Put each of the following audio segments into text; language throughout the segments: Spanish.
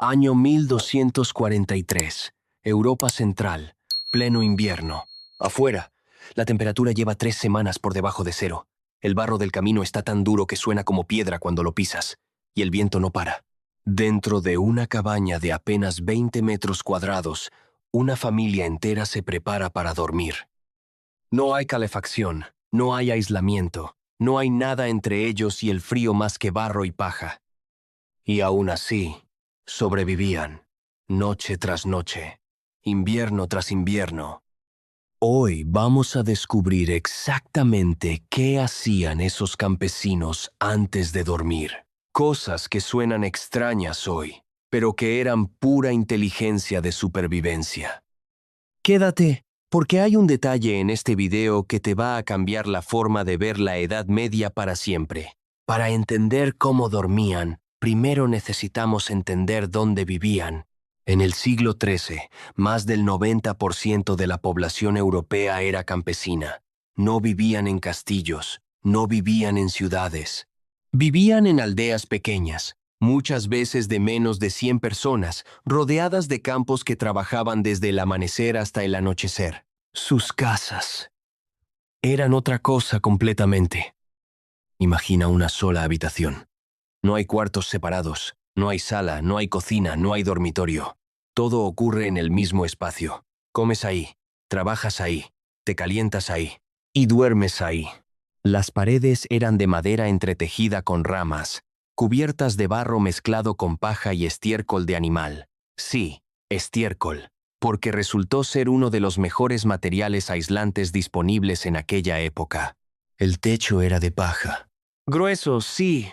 Año 1243. Europa Central. Pleno invierno. Afuera, la temperatura lleva 3 semanas por debajo de cero. El barro del camino está tan duro que suena como piedra cuando lo pisas, y el viento no para. Dentro de una cabaña de apenas 20 metros cuadrados, una familia entera se prepara para dormir. No hay calefacción, no hay aislamiento, no hay nada entre ellos y el frío más que barro y paja. Y aún así, sobrevivían, noche tras noche, invierno tras invierno. Hoy vamos a descubrir exactamente qué hacían esos campesinos antes de dormir. Cosas que suenan extrañas hoy, pero que eran pura inteligencia de supervivencia. Quédate, porque hay un detalle en este video que te va a cambiar la forma de ver la Edad Media para siempre. Para entender cómo dormían, primero necesitamos entender dónde vivían. En el siglo XIII, más del 90% de la población europea era campesina. No vivían en castillos, no vivían en ciudades. Vivían en aldeas pequeñas, muchas veces de menos de 100 personas, rodeadas de campos que trabajaban desde el amanecer hasta el anochecer. Sus casas eran otra cosa completamente. Imagina una sola habitación. No hay cuartos separados, no hay sala, no hay cocina, no hay dormitorio. Todo ocurre en el mismo espacio. Comes ahí, trabajas ahí, te calientas ahí y duermes ahí. Las paredes eran de madera entretejida con ramas, cubiertas de barro mezclado con paja y estiércol de animal. Sí, estiércol, porque resultó ser uno de los mejores materiales aislantes disponibles en aquella época. El techo era de paja. Grueso, sí,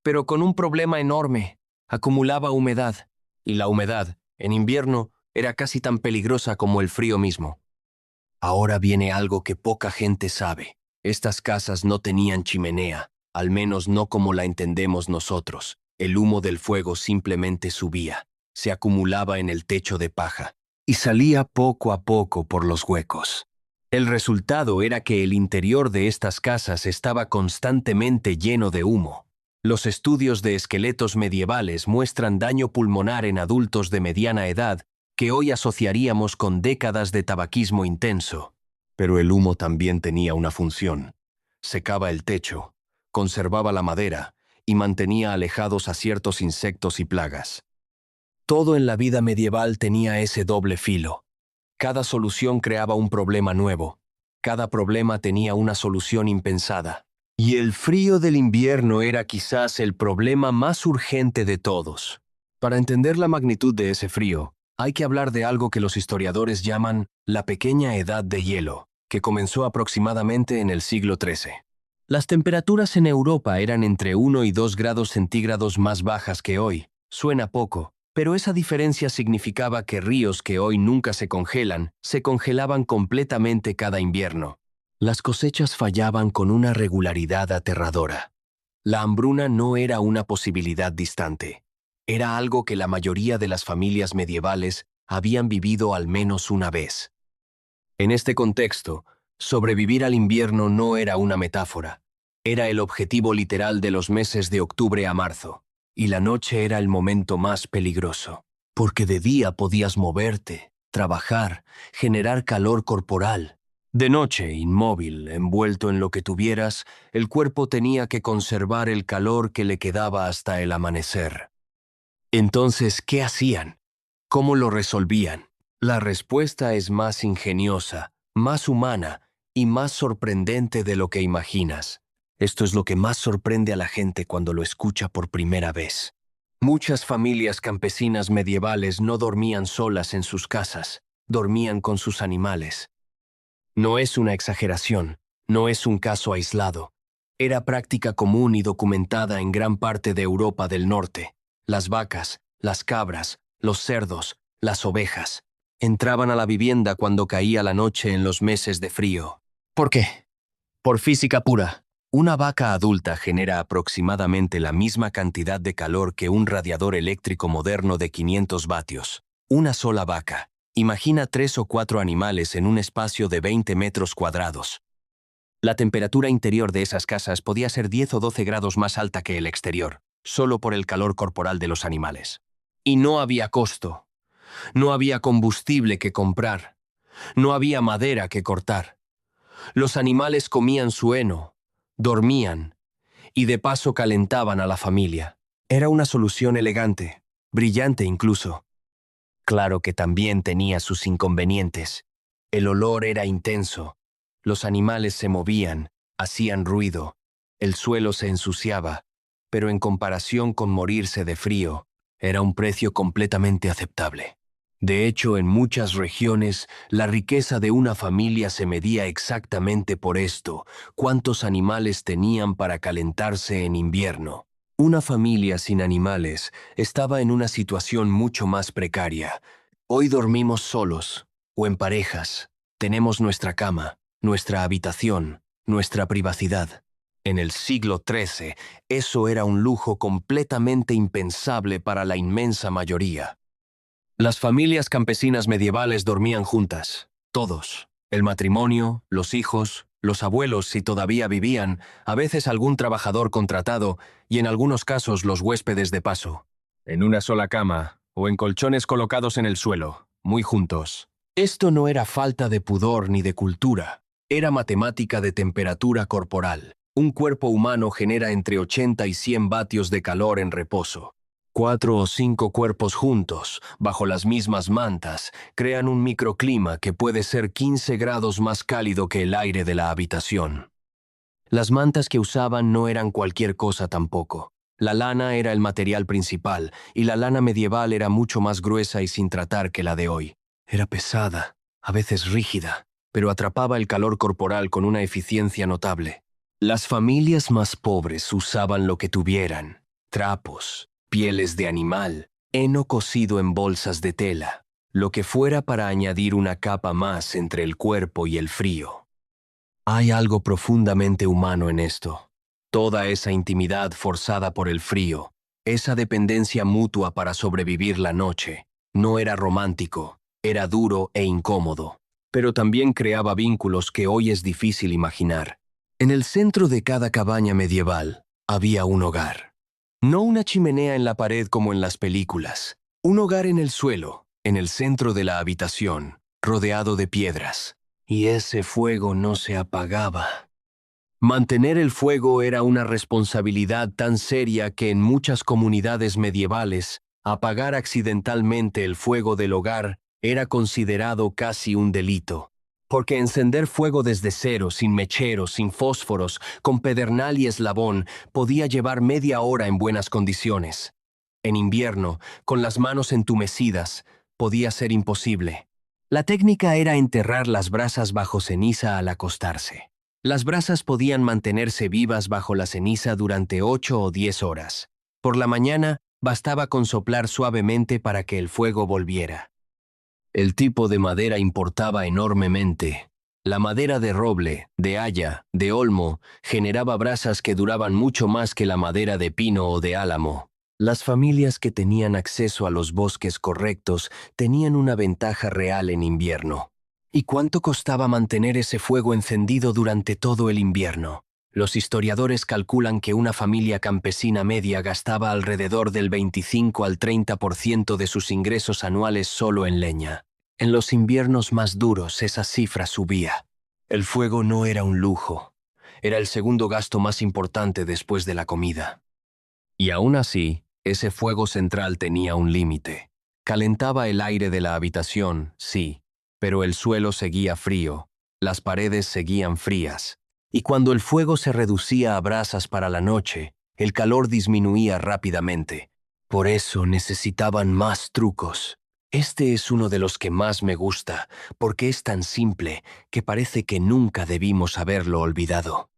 pero con un problema enorme. Acumulaba humedad, y la humedad, en invierno, era casi tan peligrosa como el frío mismo. Ahora viene algo que poca gente sabe. Estas casas no tenían chimenea, al menos no como la entendemos nosotros. El humo del fuego simplemente subía, se acumulaba en el techo de paja, y salía poco a poco por los huecos. El resultado era que el interior de estas casas estaba constantemente lleno de humo. Los estudios de esqueletos medievales muestran daño pulmonar en adultos de mediana edad que hoy asociaríamos con décadas de tabaquismo intenso. Pero el humo también tenía una función. Secaba el techo, conservaba la madera y mantenía alejados a ciertos insectos y plagas. Todo en la vida medieval tenía ese doble filo. Cada solución creaba un problema nuevo. Cada problema tenía una solución impensada. Y el frío del invierno era quizás el problema más urgente de todos. Para entender la magnitud de ese frío, hay que hablar de algo que los historiadores llaman la pequeña edad de hielo, que comenzó aproximadamente en el siglo XIII. Las temperaturas en Europa eran entre 1 y 2 grados centígrados más bajas que hoy. Suena poco, pero esa diferencia significaba que ríos que hoy nunca se congelaban completamente cada invierno. Las cosechas fallaban con una regularidad aterradora. La hambruna no era una posibilidad distante. Era algo que la mayoría de las familias medievales habían vivido al menos una vez. En este contexto, sobrevivir al invierno no era una metáfora. Era el objetivo literal de los meses de octubre a marzo. Y la noche era el momento más peligroso. Porque de día podías moverte, trabajar, generar calor corporal. De noche, inmóvil, envuelto en lo que tuvieras, el cuerpo tenía que conservar el calor que le quedaba hasta el amanecer. Entonces, ¿qué hacían? ¿Cómo lo resolvían? La respuesta es más ingeniosa, más humana y más sorprendente de lo que imaginas. Esto es lo que más sorprende a la gente cuando lo escucha por primera vez. Muchas familias campesinas medievales no dormían solas en sus casas, dormían con sus animales. No es una exageración, no es un caso aislado. Era práctica común y documentada en gran parte de Europa del Norte. Las vacas, las cabras, los cerdos, las ovejas, entraban a la vivienda cuando caía la noche en los meses de frío. ¿Por qué? Por física pura. Una vaca adulta genera aproximadamente la misma cantidad de calor que un radiador eléctrico moderno de 500 vatios. Una sola vaca. Imagina 3 o 4 animales en un espacio de 20 metros cuadrados. La temperatura interior de esas casas podía ser 10 o 12 grados más alta que el exterior, solo por el calor corporal de los animales. Y no había costo, no había combustible que comprar, no había madera que cortar. Los animales comían su heno, dormían y de paso calentaban a la familia. Era una solución elegante, brillante incluso. Claro que también tenía sus inconvenientes. El olor era intenso, los animales se movían, hacían ruido, el suelo se ensuciaba, pero en comparación con morirse de frío, era un precio completamente aceptable. De hecho, en muchas regiones, la riqueza de una familia se medía exactamente por esto: cuántos animales tenían para calentarse en invierno. Una familia sin animales estaba en una situación mucho más precaria. Hoy dormimos solos o en parejas. Tenemos nuestra cama, nuestra habitación, nuestra privacidad. En el siglo XIII, eso era un lujo completamente impensable para la inmensa mayoría. Las familias campesinas medievales dormían juntas, todos. El matrimonio, los hijos, los abuelos si todavía vivían, a veces algún trabajador contratado y en algunos casos los huéspedes de paso. En una sola cama o en colchones colocados en el suelo, muy juntos. Esto no era falta de pudor ni de cultura, era matemática de temperatura corporal. Un cuerpo humano genera entre 80 y 100 vatios de calor en reposo. 4 o 5 cuerpos juntos, bajo las mismas mantas, crean un microclima que puede ser 15 grados más cálido que el aire de la habitación. Las mantas que usaban no eran cualquier cosa tampoco. La lana era el material principal, y la lana medieval era mucho más gruesa y sin tratar que la de hoy. Era pesada, a veces rígida, pero atrapaba el calor corporal con una eficiencia notable. Las familias más pobres usaban lo que tuvieran: trapos, pieles de animal, heno cocido en bolsas de tela, lo que fuera para añadir una capa más entre el cuerpo y el frío. Hay algo profundamente humano en esto. Toda esa intimidad forzada por el frío, esa dependencia mutua para sobrevivir la noche, no era romántico, era duro e incómodo, pero también creaba vínculos que hoy es difícil imaginar. En el centro de cada cabaña medieval había un hogar. No una chimenea en la pared como en las películas. Un hogar en el suelo, en el centro de la habitación, rodeado de piedras. Y ese fuego no se apagaba. Mantener el fuego era una responsabilidad tan seria que en muchas comunidades medievales, apagar accidentalmente el fuego del hogar era considerado casi un delito. Porque encender fuego desde cero, sin mecheros, sin fósforos, con pedernal y eslabón, podía llevar media hora en buenas condiciones. En invierno, con las manos entumecidas, podía ser imposible. La técnica era enterrar las brasas bajo ceniza al acostarse. Las brasas podían mantenerse vivas bajo la ceniza durante 8 o 10 horas. Por la mañana, bastaba con soplar suavemente para que el fuego volviera. El tipo de madera importaba enormemente. La madera de roble, de haya, de olmo, generaba brasas que duraban mucho más que la madera de pino o de álamo. Las familias que tenían acceso a los bosques correctos tenían una ventaja real en invierno. ¿Y cuánto costaba mantener ese fuego encendido durante todo el invierno? Los historiadores calculan que una familia campesina media gastaba alrededor del 25 al 30% de sus ingresos anuales solo en leña. En los inviernos más duros esa cifra subía. El fuego no era un lujo, era el segundo gasto más importante después de la comida. Y aún así, ese fuego central tenía un límite. Calentaba el aire de la habitación, sí, pero el suelo seguía frío, las paredes seguían frías. Y cuando el fuego se reducía a brasas para la noche, el calor disminuía rápidamente. Por eso necesitaban más trucos. Este es uno de los que más me gusta, porque es tan simple que parece que nunca debimos haberlo olvidado.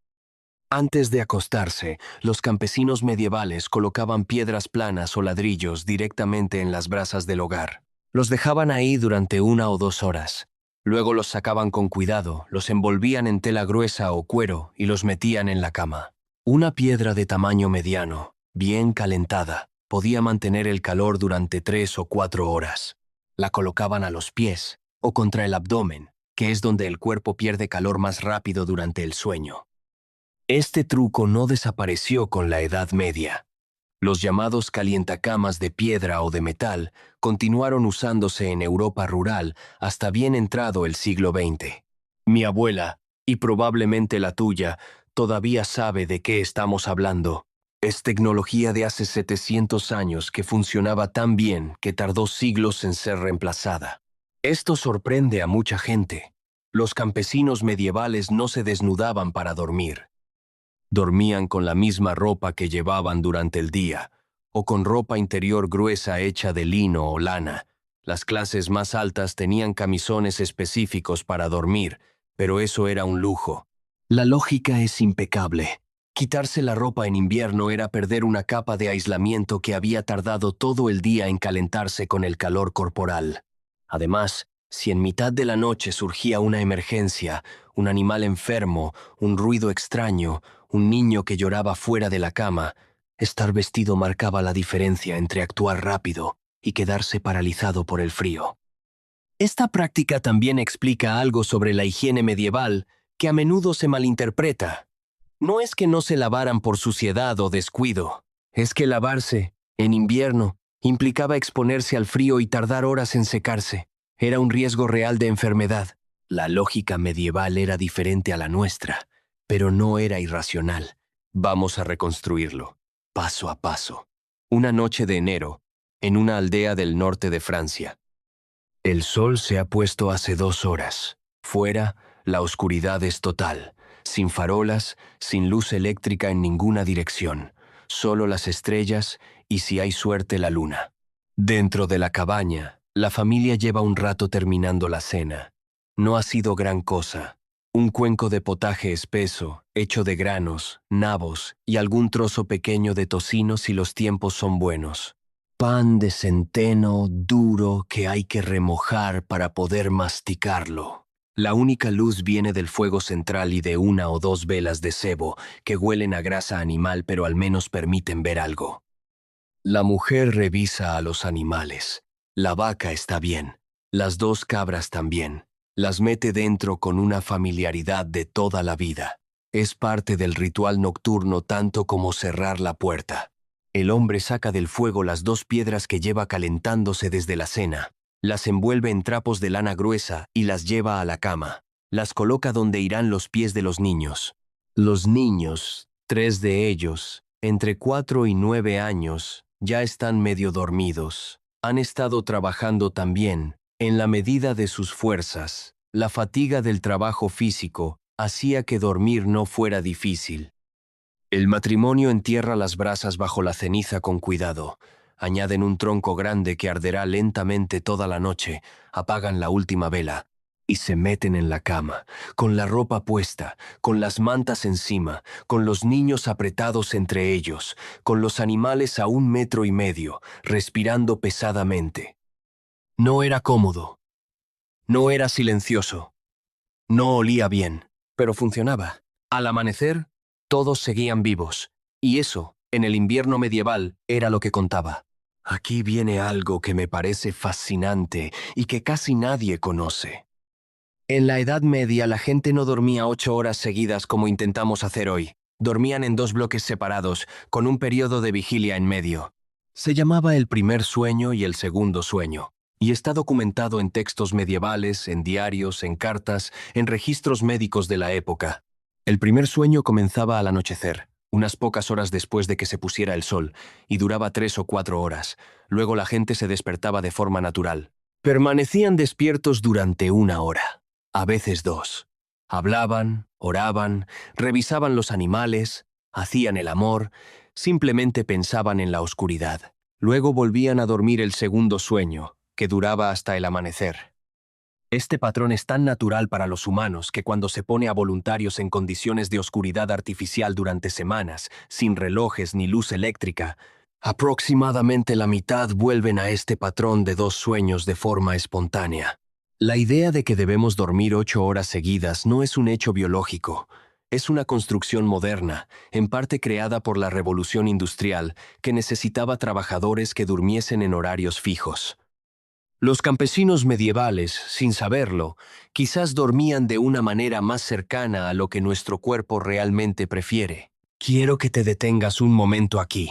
Antes de acostarse, los campesinos medievales colocaban piedras planas o ladrillos directamente en las brasas del hogar. Los dejaban ahí durante 1 o 2 horas. Luego los sacaban con cuidado, los envolvían en tela gruesa o cuero y los metían en la cama. Una piedra de tamaño mediano, bien calentada, podía mantener el calor durante 3 o 4 horas. La colocaban a los pies o contra el abdomen, que es donde el cuerpo pierde calor más rápido durante el sueño. Este truco no desapareció con la Edad Media. Los llamados calientacamas de piedra o de metal continuaron usándose en Europa rural hasta bien entrado el siglo XX. Mi abuela, y probablemente la tuya, todavía sabe de qué estamos hablando. Es tecnología de hace 700 años que funcionaba tan bien que tardó siglos en ser reemplazada. Esto sorprende a mucha gente. Los campesinos medievales no se desnudaban para dormir. Dormían con la misma ropa que llevaban durante el día, o con ropa interior gruesa hecha de lino o lana. Las clases más altas tenían camisones específicos para dormir, pero eso era un lujo. La lógica es impecable. Quitarse la ropa en invierno era perder una capa de aislamiento que había tardado todo el día en calentarse con el calor corporal. Además, si en mitad de la noche surgía una emergencia, un animal enfermo, un ruido extraño, un niño que lloraba fuera de la cama, estar vestido marcaba la diferencia entre actuar rápido y quedarse paralizado por el frío. Esta práctica también explica algo sobre la higiene medieval que a menudo se malinterpreta. No es que no se lavaran por suciedad o descuido, es que lavarse, en invierno, implicaba exponerse al frío y tardar horas en secarse. Era un riesgo real de enfermedad. La lógica medieval era diferente a la nuestra, pero no era irracional. Vamos a reconstruirlo, paso a paso. Una noche de enero, en una aldea del norte de Francia. El sol se ha puesto hace 2 horas. Fuera, la oscuridad es total, sin farolas, sin luz eléctrica en ninguna dirección, solo las estrellas y, si hay suerte, la luna. Dentro de la cabaña, la familia lleva un rato terminando la cena. No ha sido gran cosa. Un cuenco de potaje espeso, hecho de granos, nabos y algún trozo pequeño de tocino si los tiempos son buenos. Pan de centeno duro que hay que remojar para poder masticarlo. La única luz viene del fuego central y de 1 o 2 velas de cebo que huelen a grasa animal pero al menos permiten ver algo. La mujer revisa a los animales. La vaca está bien. Las 2 cabras también. Las mete dentro con una familiaridad de toda la vida. Es parte del ritual nocturno tanto como cerrar la puerta. El hombre saca del fuego las 2 piedras que lleva calentándose desde la cena. Las envuelve en trapos de lana gruesa y las lleva a la cama. Las coloca donde irán los pies de los niños. Los niños, 3 de ellos, entre 4 y 9 años, ya están medio dormidos. Han estado trabajando también, en la medida de sus fuerzas. La fatiga del trabajo físico hacía que dormir no fuera difícil. El matrimonio entierra las brasas bajo la ceniza con cuidado. Añaden un tronco grande que arderá lentamente toda la noche, apagan la última vela y se meten en la cama, con la ropa puesta, con las mantas encima, con los niños apretados entre ellos, con los animales a 1,5 metros, respirando pesadamente. No era cómodo, no era silencioso, no olía bien, pero funcionaba. Al amanecer, todos seguían vivos, y eso, en el invierno medieval, era lo que contaba. Aquí viene algo que me parece fascinante y que casi nadie conoce. En la Edad Media la gente no dormía 8 horas seguidas como intentamos hacer hoy. Dormían en 2 bloques separados, con un periodo de vigilia en medio. Se llamaba el primer sueño y el segundo sueño, y está documentado en textos medievales, en diarios, en cartas, en registros médicos de la época. El primer sueño comenzaba al anochecer, unas pocas horas después de que se pusiera el sol, y duraba 3 o 4 horas. Luego la gente se despertaba de forma natural. Permanecían despiertos durante 1 hora, a veces 2. Hablaban, oraban, revisaban los animales, hacían el amor, simplemente pensaban en la oscuridad. Luego volvían a dormir el segundo sueño, que duraba hasta el amanecer. Este patrón es tan natural para los humanos que cuando se pone a voluntarios en condiciones de oscuridad artificial durante semanas, sin relojes ni luz eléctrica, aproximadamente la mitad vuelven a este patrón de 2 sueños de forma espontánea. La idea de que debemos dormir 8 horas seguidas no es un hecho biológico. Es una construcción moderna, en parte creada por la revolución industrial, que necesitaba trabajadores que durmiesen en horarios fijos. Los campesinos medievales, sin saberlo, quizás dormían de una manera más cercana a lo que nuestro cuerpo realmente prefiere. Quiero que te detengas un momento aquí.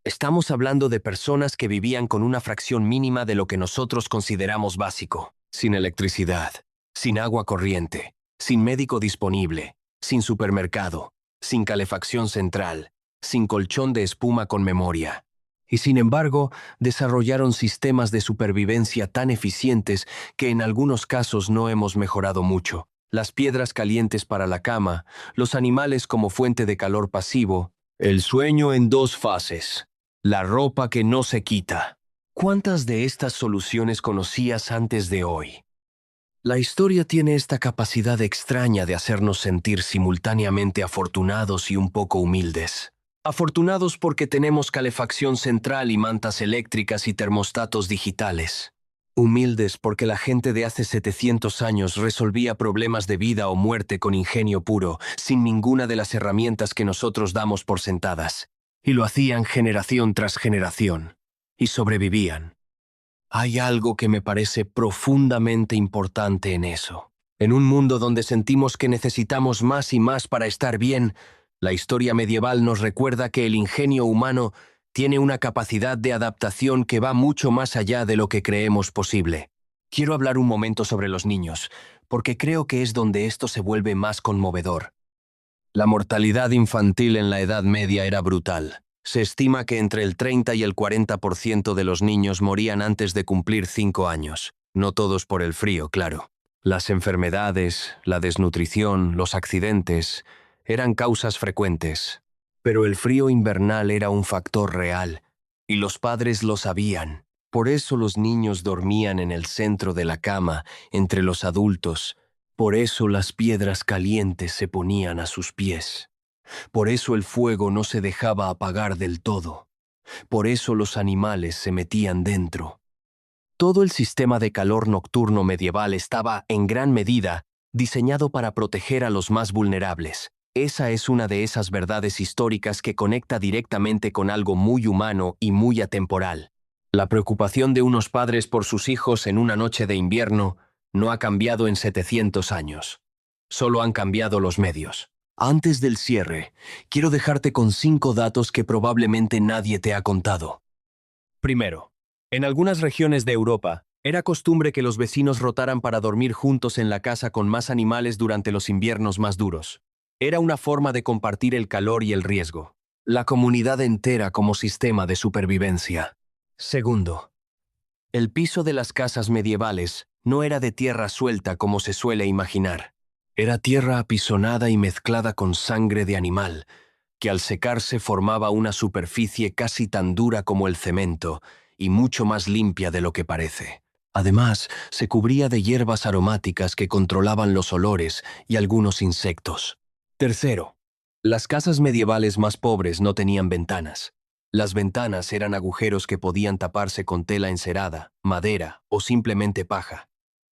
Estamos hablando de personas que vivían con una fracción mínima de lo que nosotros consideramos básico, sin electricidad, sin agua corriente, sin médico disponible, sin supermercado, sin calefacción central, sin colchón de espuma con memoria. Y sin embargo, desarrollaron sistemas de supervivencia tan eficientes que en algunos casos no hemos mejorado mucho. Las piedras calientes para la cama, los animales como fuente de calor pasivo, el sueño en dos fases, la ropa que no se quita. ¿Cuántas de estas soluciones conocías antes de hoy? La historia tiene esta capacidad extraña de hacernos sentir simultáneamente afortunados y un poco humildes. Afortunados porque tenemos calefacción central y mantas eléctricas y termostatos digitales. Humildes porque la gente de hace 700 años resolvía problemas de vida o muerte con ingenio puro, sin ninguna de las herramientas que nosotros damos por sentadas. Y lo hacían generación tras generación. Y sobrevivían. Hay algo que me parece profundamente importante en eso. En un mundo donde sentimos que necesitamos más y más para estar bien, la historia medieval nos recuerda que el ingenio humano tiene una capacidad de adaptación que va mucho más allá de lo que creemos posible. Quiero hablar un momento sobre los niños, porque creo que es donde esto se vuelve más conmovedor. La mortalidad infantil en la Edad Media era brutal. Se estima que entre el 30 y el 40% de los niños morían antes de cumplir 5 años. No todos por el frío, claro. Las enfermedades, la desnutrición, los accidentes eran causas frecuentes. Pero el frío invernal era un factor real, y los padres lo sabían. Por eso los niños dormían en el centro de la cama, entre los adultos. Por eso las piedras calientes se ponían a sus pies. Por eso el fuego no se dejaba apagar del todo. Por eso los animales se metían dentro. Todo el sistema de calor nocturno medieval estaba, en gran medida, diseñado para proteger a los más vulnerables. Esa es una de esas verdades históricas que conecta directamente con algo muy humano y muy atemporal. La preocupación de unos padres por sus hijos en una noche de invierno no ha cambiado en 700 años. Solo han cambiado los medios. Antes del cierre, quiero dejarte con 5 datos que probablemente nadie te ha contado. Primero, en algunas regiones de Europa, era costumbre que los vecinos rotaran para dormir juntos en la casa con más animales durante los inviernos más duros. Era una forma de compartir el calor y el riesgo. La comunidad entera como sistema de supervivencia. Segundo, el piso de las casas medievales no era de tierra suelta como se suele imaginar. Era tierra apisonada y mezclada con sangre de animal, que al secarse formaba una superficie casi tan dura como el cemento y mucho más limpia de lo que parece. Además, se cubría de hierbas aromáticas que controlaban los olores y algunos insectos. Tercero, las casas medievales más pobres no tenían ventanas. Las ventanas eran agujeros que podían taparse con tela encerada, madera o simplemente paja.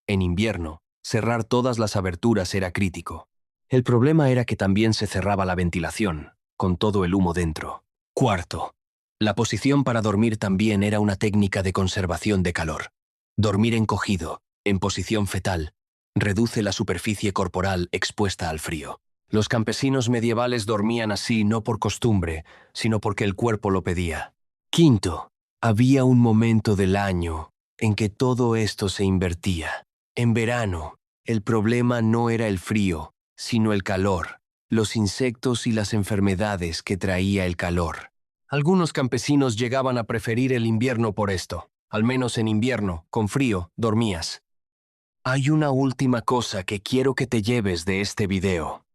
En invierno, cerrar todas las aberturas era crítico. El problema era que también se cerraba la ventilación, con todo el humo dentro. Cuarto, la posición para dormir también era una técnica de conservación de calor. Dormir encogido, en posición fetal, reduce la superficie corporal expuesta al frío. Los campesinos medievales dormían así no por costumbre, sino porque el cuerpo lo pedía. Quinto, había un momento del año en que todo esto se invertía. En verano, el problema no era el frío, sino el calor, los insectos y las enfermedades que traía el calor. Algunos campesinos llegaban a preferir el invierno por esto. Al menos en invierno, con frío, dormías. Hay una última cosa que quiero que te lleves de este video.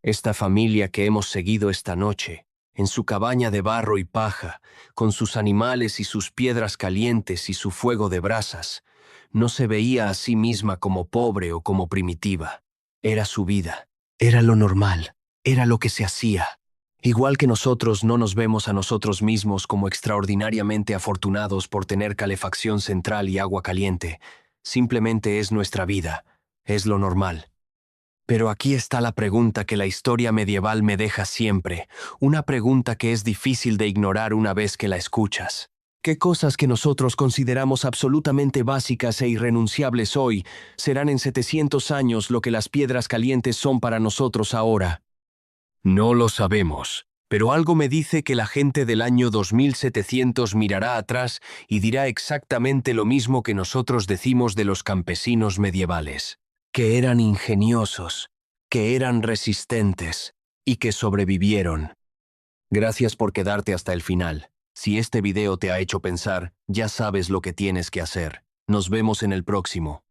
Esta familia que hemos seguido esta noche, en su cabaña de barro y paja, con sus animales y sus piedras calientes y su fuego de brasas, no se veía a sí misma como pobre o como primitiva. Era su vida, era lo normal, era lo que se hacía. Igual que nosotros no nos vemos a nosotros mismos como extraordinariamente afortunados por tener calefacción central y agua caliente, simplemente es nuestra vida, es lo normal. Pero aquí está la pregunta que la historia medieval me deja siempre, una pregunta que es difícil de ignorar una vez que la escuchas. ¿Qué cosas que nosotros consideramos absolutamente básicas e irrenunciables hoy serán en 700 años lo que las piedras calientes son para nosotros ahora? No lo sabemos, Pero algo me dice que la gente del año 2700 mirará atrás y dirá exactamente lo mismo que nosotros decimos de los campesinos medievales, que eran ingeniosos, que eran resistentes y que sobrevivieron. Gracias por quedarte hasta el final. Si este video te ha hecho pensar, ya sabes lo que tienes que hacer. Nos vemos en el próximo.